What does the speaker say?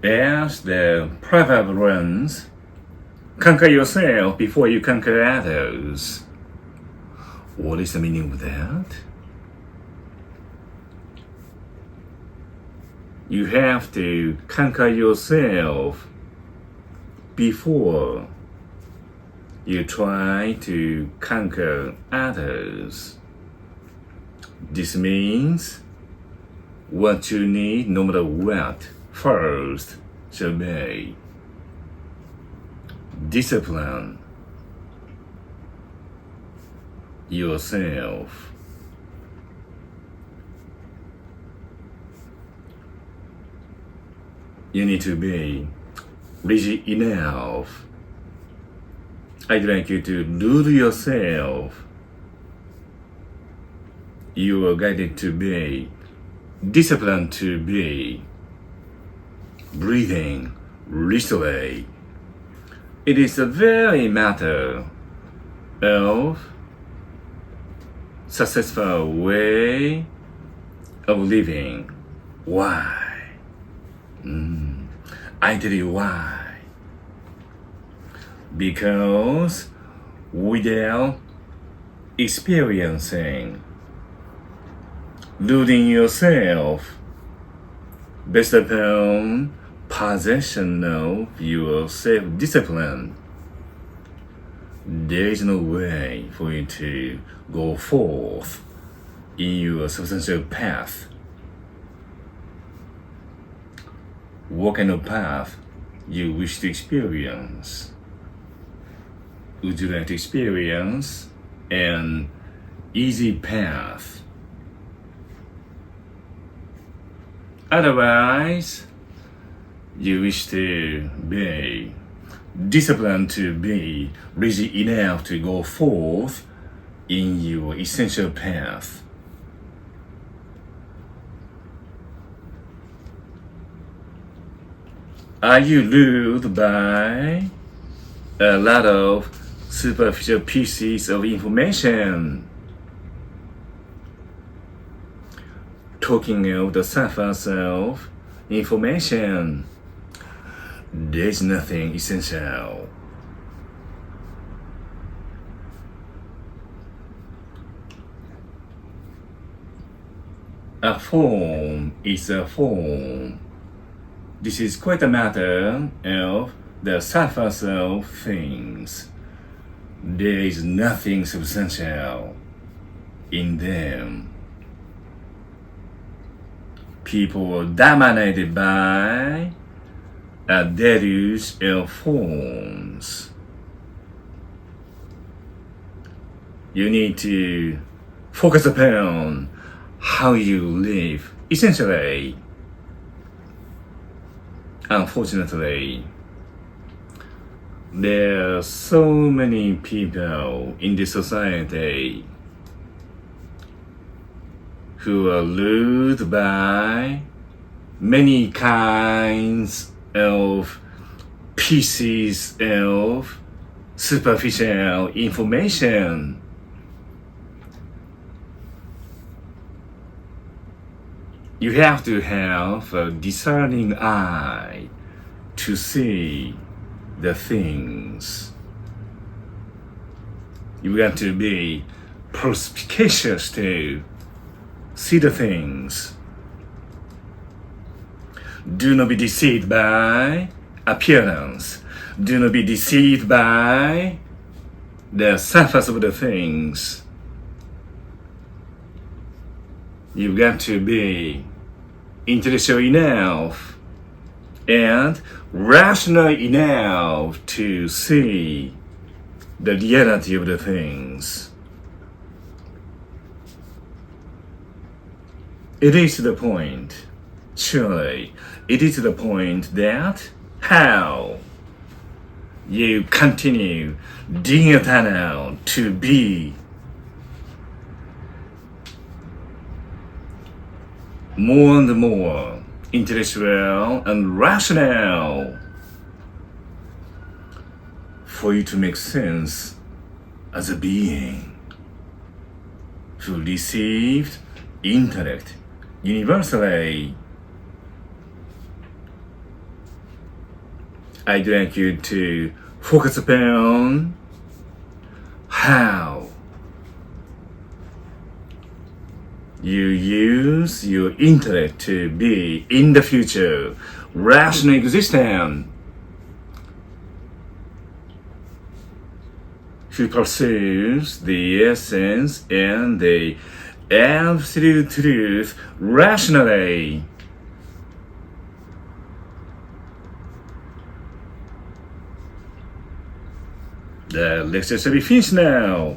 As the proverb runs, conquer yourself before you conquer others. What is the meaning of that? You have to conquer yourself before you try to conquer others. This means what you need, no matter what, first shall be discipline yourself. You need to be rigid enough. I'd like you to rule yourself. You are guided to be disciplined, to be breathing restored. It is a very matter of successful way of living. Why? I tell you why. Because without experiencing, ruling yourself based upon possession of your self-discipline, there is no way for you to go forth in your substantial path. What kind of path you wish to experience? Would you like to experience an easy path? Otherwise, you wish to be disciplined, to be rigid enough to go forth in your essential path. Are you ruled by a lot of superficial pieces of information? Talking of the surface of information, there's nothing essential. A form is a form. This is quite a matter of the surface of things. There is nothing substantial in them. People are dominated by a deluge of forms. You need to focus upon how you live. Essentially, unfortunately, there are so many people in this society who are ruled by many kinds of pieces of superficial information. You have to have a discerning eye to see the things. You got to be perspicacious to see the things. Do not be deceived by appearance. Do not be deceived by the surface of the things. You've got to be intellectual enough and rational enough to see the reality of the things. It is to the point, surely, it is to the point that how you continue digging a tunnel to be more and more intellectual and rational for you to make sense as a being who received intellect universally. I'd like you to focus upon how you use your intellect to be in the future rational existent who pursues the essence and the absolute truth rationally. The lecture shall be finished now.